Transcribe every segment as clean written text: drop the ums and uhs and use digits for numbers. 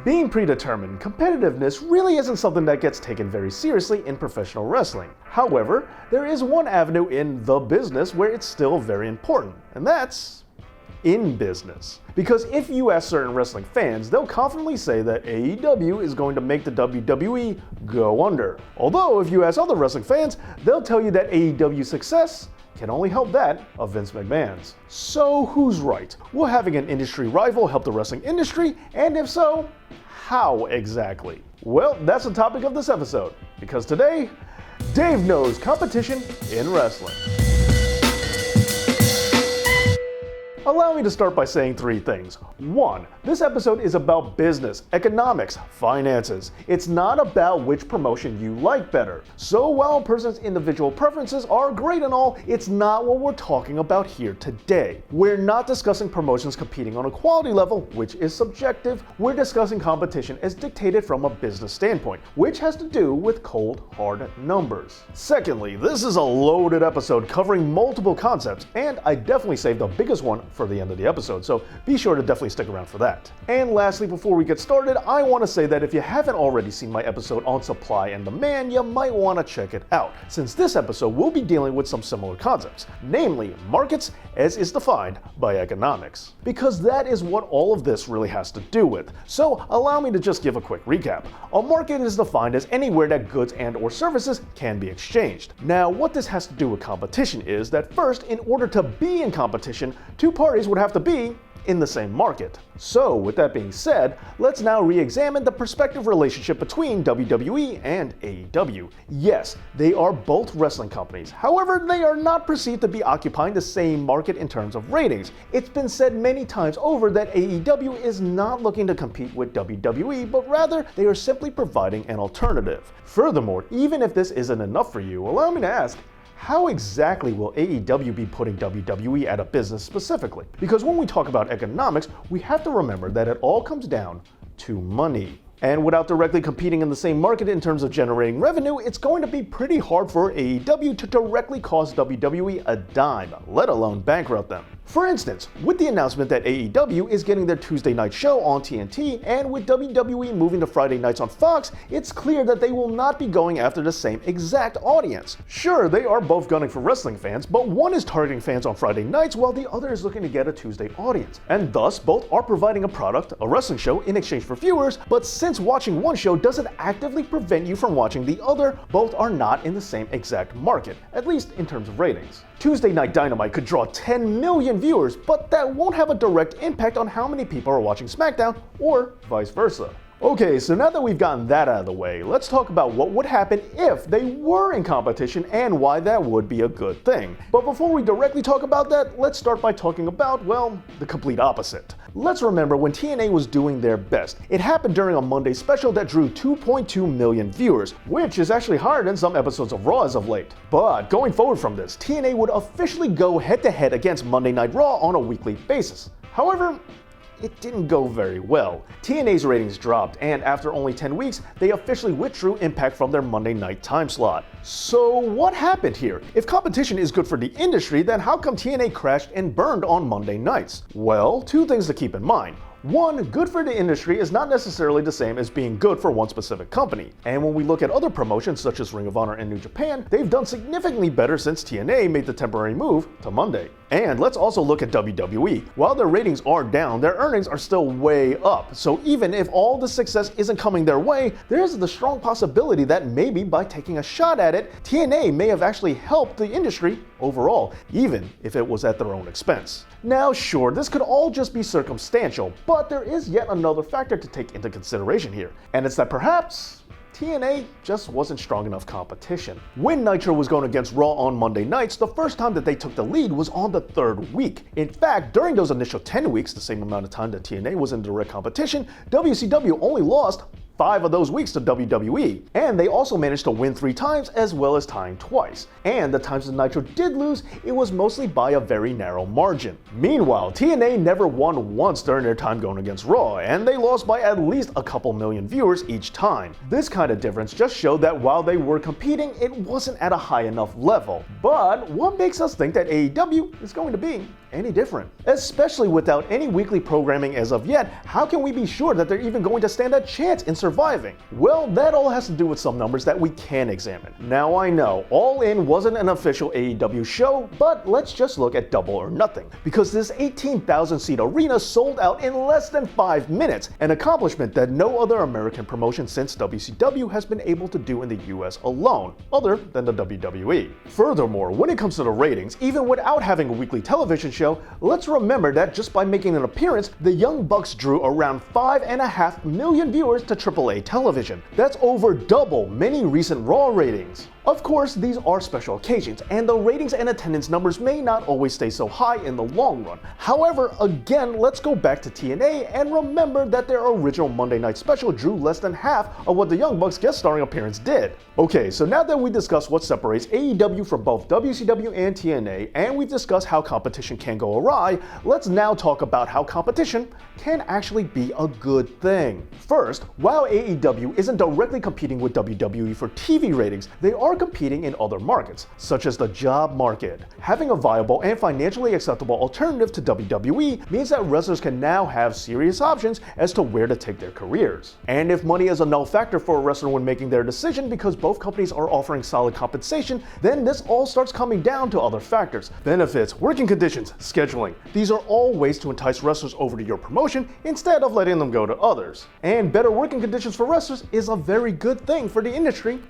Being predetermined, competitiveness really isn't something that gets taken very seriously in professional wrestling. However, there is one avenue in the business where it's still very important, and that's in business. Because if you ask certain wrestling fans, they'll confidently say that AEW is going to make the WWE go under. Although if you ask other wrestling fans, they'll tell you that AEW's success can only help that of Vince McMahon's. So who's right? Will having an industry rival help the wrestling industry? And if so, how exactly? Well, that's the topic of this episode, because today, Dave knows competition in wrestling. Allow me to start by saying three things. 1. This episode is about business, economics, finances. It's not about which promotion you like better. So while a person's individual preferences are great and all, it's not what we're talking about here today. We're not discussing promotions competing on a quality level, which is subjective. We're discussing competition as dictated from a business standpoint, which has to do with cold, hard numbers. Secondly, this is a loaded episode covering multiple concepts, and I definitely saved the biggest one for the end of the episode, so be sure to definitely stick around for that. And lastly, before we get started, I want to say that if you haven't already seen my episode on supply and demand, you might want to check it out, since this episode will be dealing with some similar concepts, namely markets as is defined by economics. Because that is what all of this really has to do with. So allow me to just give a quick recap. A market is defined as anywhere that goods and or services can be exchanged. Now, what this has to do with competition is that first, in order to be in competition, two parties would have to be in the same market. So, with that being said, let's now re-examine the prospective relationship between WWE and AEW. Yes, they are both wrestling companies. However, they are not perceived to be occupying the same market in terms of ratings. It's been said many times over that AEW is not looking to compete with WWE, but rather they are simply providing an alternative. Furthermore, even if this isn't enough for you, allow me to ask, how exactly will AEW be putting WWE out of business specifically? Because when we talk about economics, we have to remember that it all comes down to money. And without directly competing in the same market in terms of generating revenue, it's going to be pretty hard for AEW to directly cost WWE a dime, let alone bankrupt them. For instance, with the announcement that AEW is getting their Tuesday night show on TNT, and with WWE moving to Friday nights on Fox, it's clear that they will not be going after the same exact audience. Sure, they are both gunning for wrestling fans, but one is targeting fans on Friday nights while the other is looking to get a Tuesday audience. And thus, both are providing a product, a wrestling show, in exchange for viewers, but since watching one show doesn't actively prevent you from watching the other, both are not in the same exact market, at least in terms of ratings. Tuesday Night Dynamite could draw 10 million viewers, but that won't have a direct impact on how many people are watching SmackDown, or vice versa. Okay, so now that we've gotten that out of the way, let's talk about what would happen if they were in competition and why that would be a good thing. But before we directly talk about that, let's start by talking about, well, the complete opposite. Let's remember when TNA was doing their best. It happened during a Monday special that drew 2.2 million viewers, which is actually higher than some episodes of Raw as of late. But going forward from this, TNA would officially go head-to-head against Monday Night Raw on a weekly basis. However, it didn't go very well. TNA's ratings dropped, and after only 10 weeks, they officially withdrew Impact from their Monday night time slot. So what happened here? If competition is good for the industry, then how come TNA crashed and burned on Monday nights? Well, two things to keep in mind. One, good for the industry is not necessarily the same as being good for one specific company. And when we look at other promotions such as Ring of Honor and New Japan, they've done significantly better since TNA made the temporary move to Monday. And let's also look at WWE. While their ratings are down, their earnings are still way up. So even if all the success isn't coming their way, there's the strong possibility that maybe by taking a shot at it, TNA may have actually helped the industry overall, even if it was at their own expense. Now sure, this could all just be circumstantial, but there is yet another factor to take into consideration here, and it's that perhaps TNA just wasn't strong enough competition. When Nitro was going against Raw on Monday nights, the first time that they took the lead was on the third week. In fact, during those initial 10 weeks, the same amount of time that TNA was in direct competition, WCW only lost 5 of those weeks to WWE, and they also managed to win 3 times as well as tying twice. And the times that Nitro did lose, it was mostly by a very narrow margin. Meanwhile, TNA never won once during their time going against Raw, and they lost by at least a couple million viewers each time. This kind of difference just showed that while they were competing, it wasn't at a high enough level. But what makes us think that AEW is going to be any different? Especially without any weekly programming as of yet, how can we be sure that they're even going to stand a chance in surviving? Well, that all has to do with some numbers that we can examine. Now I know, All In wasn't an official AEW show, but let's just look at Double or Nothing, because this 18,000 seat arena sold out in less than 5 minutes, an accomplishment that no other American promotion since WCW has been able to do in the US alone, other than the WWE. Furthermore, when it comes to the ratings, even without having a weekly television show, let's remember that just by making an appearance, the Young Bucks drew around 5.5 million viewers to AAA television. That's over double many recent Raw ratings. Of course, these are special occasions, and the ratings and attendance numbers may not always stay so high in the long run. However, again, let's go back to TNA and remember that their original Monday Night Special drew less than half of what the Young Bucks guest starring appearance did. Okay, so now that we discussed what separates AEW from both WCW and TNA, and we've discussed how competition can go awry, let's now talk about how competition can actually be a good thing. First, while AEW isn't directly competing with WWE for TV ratings, they are competing in other markets, such as the job market. Having a viable and financially acceptable alternative to WWE means that wrestlers can now have serious options as to where to take their careers. And if money is a null factor for a wrestler when making their decision because both companies are offering solid compensation, then this all starts coming down to other factors: benefits, working conditions, scheduling. These are all ways to entice wrestlers over to your promotion instead of letting them go to others. And better working conditions for wrestlers is a very good thing for the industry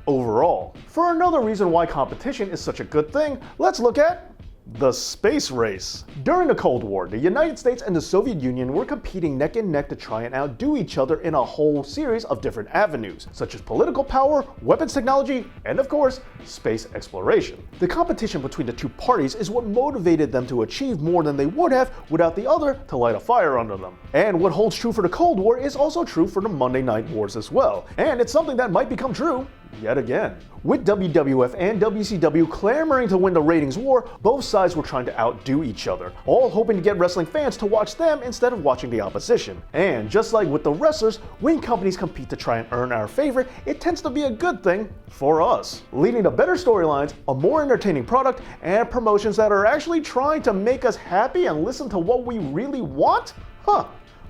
overall. For another reason why competition is such a good thing, let's look at the space race. During the Cold War, the United States and the Soviet Union were competing neck and neck to try and outdo each other in a whole series of different avenues, such as political power, weapons technology, and of course, space exploration. The competition between the two parties is what motivated them to achieve more than they would have without the other to light a fire under them. And what holds true for the Cold War is also true for the Monday Night Wars as well, and it's something that might become true yet again. With WWF and WCW clamoring to win the ratings war, both sides were trying to outdo each other, all hoping to get wrestling fans to watch them instead of watching the opposition. And just like with the wrestlers, when companies compete to try and earn our favor, it tends to be a good thing for us, leading to better storylines, a more entertaining product, and promotions that are actually trying to make us happy and listen to what we really want? Huh.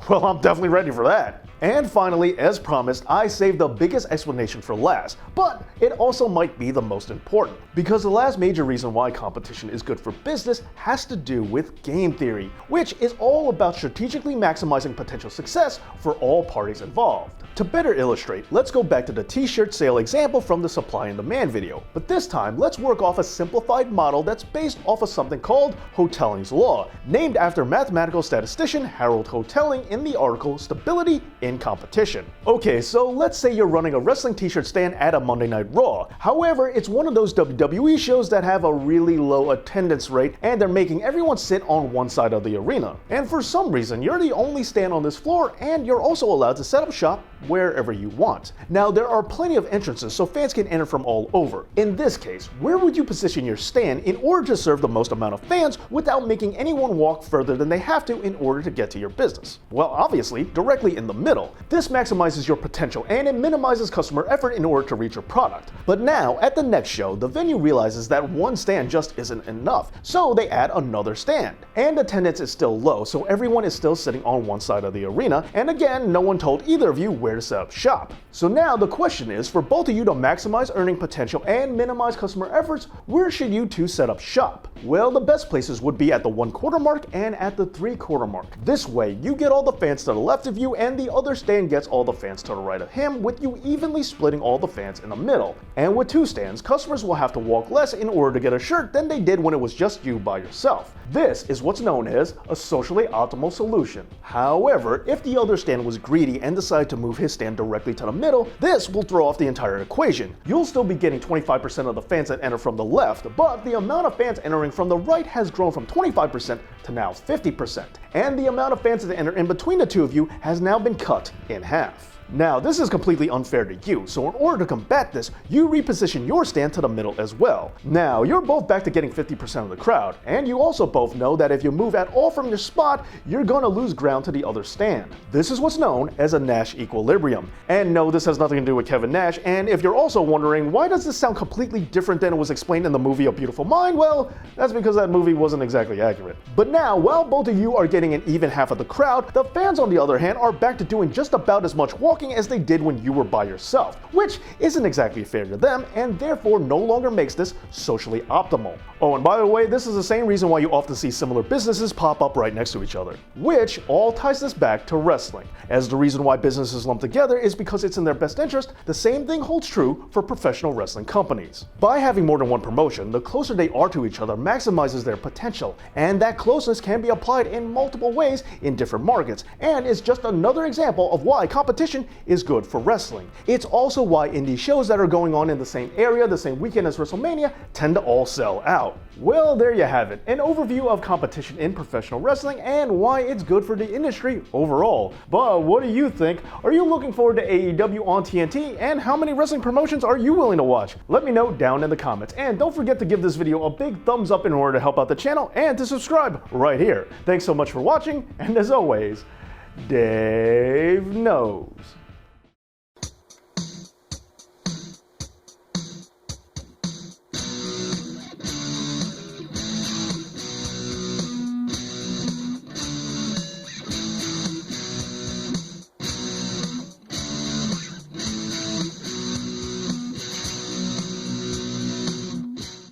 Well, I'm definitely ready for that. And finally, as promised, I saved the biggest explanation for last, but it also might be the most important, because the last major reason why competition is good for business has to do with game theory, which is all about strategically maximizing potential success for all parties involved. To better illustrate, let's go back to the t-shirt sale example from the supply and demand video, but this time let's work off a simplified model that's based off of something called Hotelling's Law, named after mathematical statistician Harold Hotelling in the article Stability in Competition. Okay, so let's say you're running a wrestling t-shirt stand at a Monday Night Raw. However, it's one of those WWE shows that have a really low attendance rate and they're making everyone sit on one side of the arena. And for some reason, you're the only stand on this floor and you're also allowed to set up shop wherever you want. Now, there are plenty of entrances so fans can enter from all over. In this case, where would you position your stand in order to serve the most amount of fans without making anyone walk further than they have to in order to get to your business? Well, obviously, directly in the middle. This maximizes your potential and it minimizes customer effort in order to reach your product. But now, at the next show, the venue realizes that one stand just isn't enough, so they add another stand. And attendance is still low, so everyone is still sitting on one side of the arena, and again, no one told either of you where to set up shop. So now the question is, for both of you to maximize earning potential and minimize customer efforts, where should you two set up shop? Well, the best places would be at the 1/4 mark and at the 3/4 mark. This way, you get all the fans to the left of you and the other stand gets all the fans to the right of him, with you evenly splitting all the fans in the middle. And with two stands, customers will have to walk less in order to get a shirt than they did when it was just you by yourself. This is what's known as a socially optimal solution. However, if the other stand was greedy and decided to move his stand directly to the middle, this will throw off the entire equation. You'll still be getting 25% of the fans that enter from the left, but the amount of fans entering from the right has grown from 25% to now 50%. And the amount of fans that enter in between the two of you has now been cut in half. Now, this is completely unfair to you, so in order to combat this, you reposition your stand to the middle as well. Now, you're both back to getting 50% of the crowd, and you also both know that if you move at all from your spot, you're gonna lose ground to the other stand. This is what's known as a Nash Equilibrium. And no, this has nothing to do with Kevin Nash, and if you're also wondering why does this sound completely different than it was explained in the movie A Beautiful Mind, well, that's because that movie wasn't exactly accurate. But now, while both of you are getting an even half of the crowd, the fans on the other hand are back to doing just about as much walking as they did when you were by yourself, which isn't exactly fair to them and therefore no longer makes this socially optimal. Oh, and by the way, this is the same reason why you often see similar businesses pop up right next to each other, which all ties this back to wrestling. As the reason why businesses lump together is because it's in their best interest, the same thing holds true for professional wrestling companies. By having more than one promotion, the closer they are to each other maximizes their potential, and that closeness can be applied in multiple ways in different markets, and is just another example of why competition is good for wrestling. It's also why indie shows that are going on in the same area the same weekend as WrestleMania tend to all sell out. Well, there you have it, an overview of competition in professional wrestling and why it's good for the industry overall. But what do you think? Are you looking forward to AEW on TNT, and how many wrestling promotions are you willing to watch? Let me know down in the comments, and don't forget to give this video a big thumbs up in order to help out the channel and to subscribe right here. Thanks so much for watching, and as always, Dave knows.